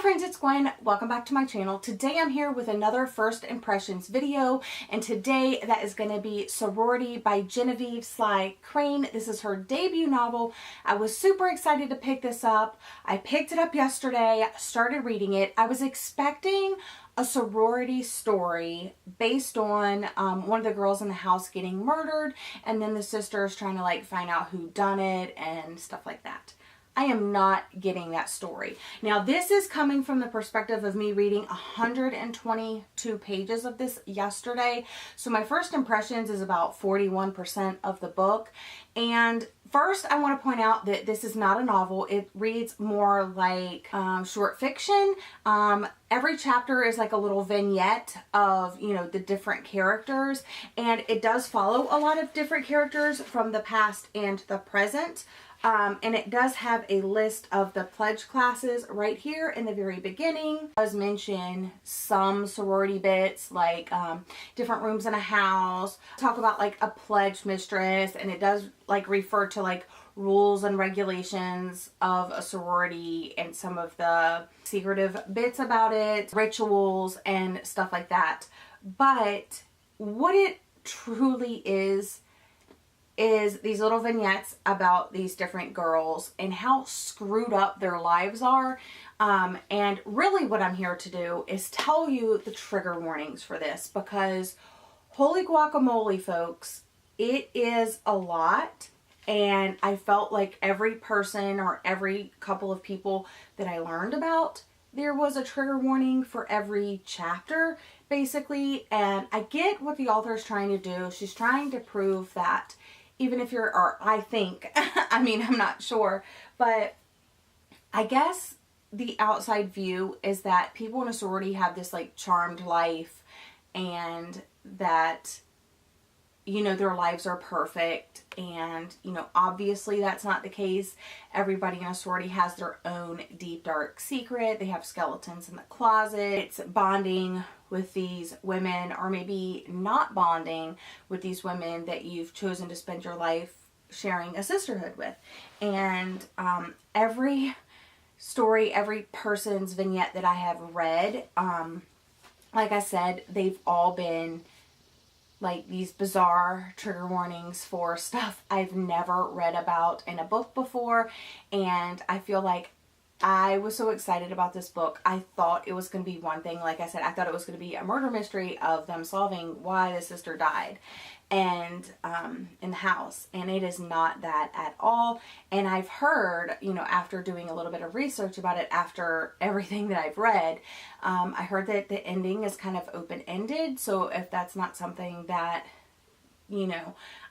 friends, it's Gwen. Welcome back to my channel. Today I'm here with another first impressions video, and today that is going to be Sorority by Genevieve Crane. This is her debut novel. I was super excited to pick this up. I picked it up yesterday, started reading it. I was expecting a sorority story based on one of the girls in the house getting murdered, and then the sisters trying to find out who done it and stuff like that. I am not getting that story. Now, this is coming from the perspective of me reading 122 pages of this yesterday. So my first impressions is about 41% of the book. And first, I want to point out that this is not a novel. It reads more like short fiction. Every chapter is like a little vignette of, the different characters. And it does follow a lot of different characters from the past and the present. And it does have a list of the pledge classes right here in the very beginning. It does mention some sorority bits, like different rooms in a house. Talk about like a pledge mistress, and it does refer to rules and regulations of a sorority and some of the secretive bits about it, rituals and stuff like that. But what it truly is these little vignettes about these different girls and how screwed up their lives are. And really what I'm here to do is tell you the trigger warnings for this, because holy guacamole, folks, it is a lot. And I felt like every person or every couple of people that I learned about, there was a trigger warning for every chapter, basically. And I get what the author is trying to do. She's trying to prove that even if you're, or I think, I mean, I'm not sure, but I guess the outside view is that people in a sorority have this charmed life, and that, their lives are perfect. And, obviously that's not the case. Everybody in a sorority has their own deep, dark secret. They have skeletons in the closet. It's bonding with these women, or maybe not bonding with these women that you've chosen to spend your life sharing a sisterhood with. And every story, every person's vignette that I have read, like I said, they've all been these bizarre trigger warnings for stuff I've never read about in a book before. And I feel like I was so excited about this book. I thought it was going to be one thing. Like I said, I thought it was going to be a murder mystery of them solving why the sister died and in the house. And it is not that at all. And I've heard, after doing a little bit of research about it, after everything that I've read, I heard that the ending is kind of open-ended. So if that's not something that,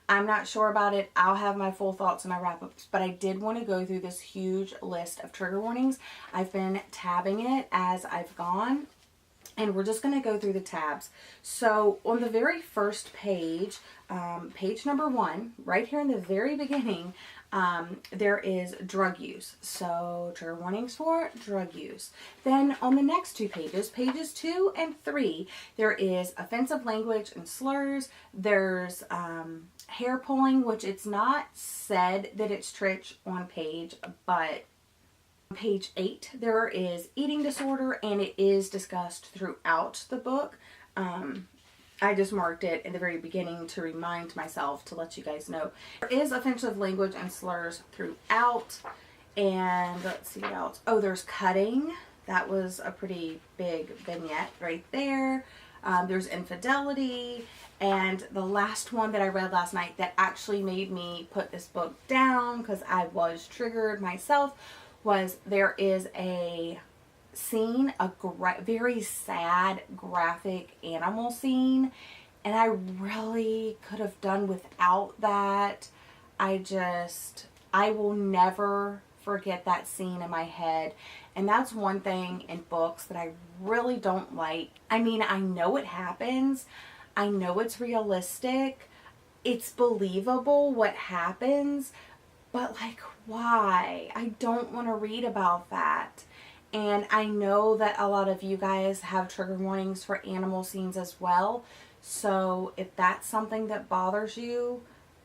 I'm not sure about it, I'll have my full thoughts and my wrap-ups. But I did want to go through this huge list of trigger warnings. I've been tabbing it as I've gone, and we're just going to go through the tabs. So on the very first page, page number 1, right here in the very beginning, there is drug use. So trigger warnings for drug use. Then on the next 2 pages, pages 2 and 3, there is offensive language and slurs. There's hair pulling, which it's not said that it's trich on page, but page 8 there is eating disorder, and it is discussed throughout the book. I just marked it in the very beginning to remind myself to let you guys know. There is offensive language and slurs throughout. And let's see what else. Oh, there's cutting. That was a pretty big vignette right there. There's infidelity. And the last one that I read last night that actually made me put this book down, because I was triggered myself, was there is a scene, a very sad, graphic animal scene, and I really could have done without that. I will never forget that scene in my head. And that's one thing in books that I really don't like. I mean, I know it happens. I know it's realistic. It's believable what happens. But why? I don't want to read about that. And I know that a lot of you guys have trigger warnings for animal scenes as well. So if that's something that bothers you,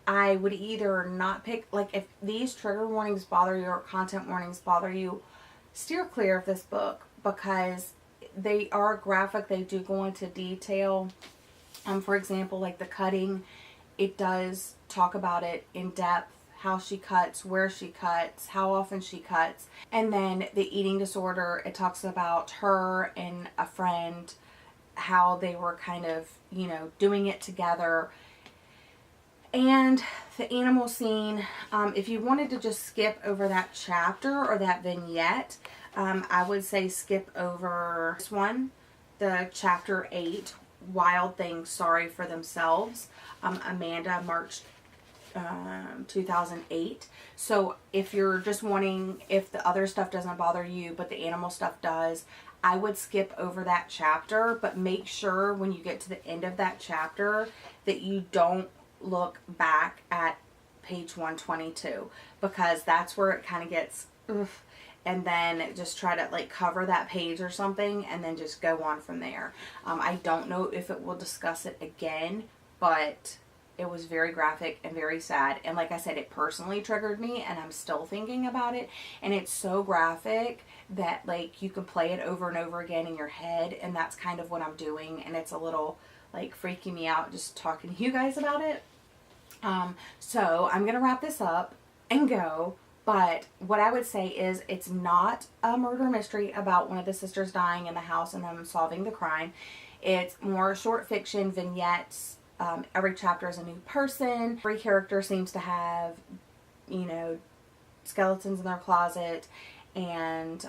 I would either not pick, if these trigger warnings bother you or content warnings bother you, steer clear of this book. because they are graphic. They do go into detail. For example, like the cutting, it does talk about it in depth, how she cuts, where she cuts, how often she cuts. And then the eating disorder, it talks about her and a friend, how they were kind of, you know, doing it together. And the animal scene, if you wanted to just skip over that chapter or that vignette, I would say skip over this one, the chapter 8, Wild Things Sorry for Themselves. Amanda, March 2008. So if you're just wanting, if the other stuff doesn't bother you but the animal stuff does, I would skip over that chapter, but make sure when you get to the end of that chapter that you don't look back at page 122, because that's where it kind of gets oof, and then just try to like cover that page or something and then just go on from there. I don't know if it will discuss it again, but it was very graphic and very sad. And like I said, it personally triggered me and I'm still thinking about it. And it's so graphic that like you can play it over and over again in your head. And that's kind of what I'm doing. And it's a little like freaking me out just talking to you guys about it. So I'm going to wrap this up and go. But what I would say is it's not a murder mystery about one of the sisters dying in the house and them solving the crime. It's more short fiction, vignettes. Every chapter is a new person. Every character seems to have, you know, skeletons in their closet, and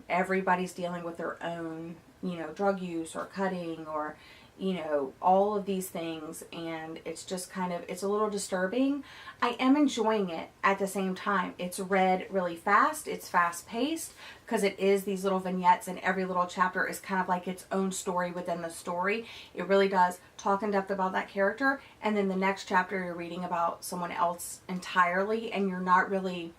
everybody's dealing with their own, you know, drug use or cutting or, you know, all of these things. And it's just kind of, it's a little disturbing. I am enjoying it at the same time. It's read really fast. It's fast paced because it is these little vignettes, and every little chapter is kind of like its own story within the story. It really does talk in depth about that character. And then the next chapter you're reading about someone else entirely, and you're not really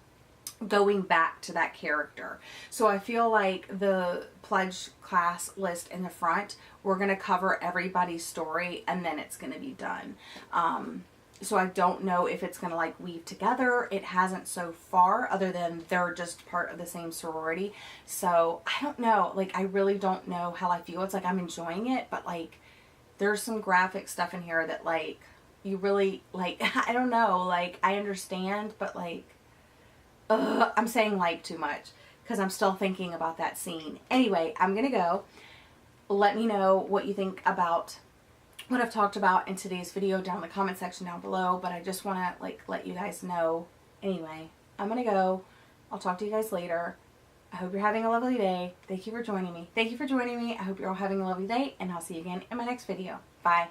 going back to that character. So I feel like the pledge class list in the front, we're going to cover everybody's story and then it's going to be done. So I don't know if it's going to like weave together. It hasn't so far, other than they're just part of the same sorority. So I don't know. Like, I really don't know how I feel. It's like I'm enjoying it, but like there's some graphic stuff in here that like you really like, I don't know. Like, I understand, but like, I'm saying like too much because I'm still thinking about that scene. Anyway, I'm going to go. Let me know what you think about what I've talked about in today's video down in the comment section down below. But I just want to like let you guys know. Anyway, I'm going to go. I'll talk to you guys later. I hope you're having a lovely day. Thank you for joining me. Thank you for joining me. I hope you're all having a lovely day, and I'll see you again in my next video. Bye.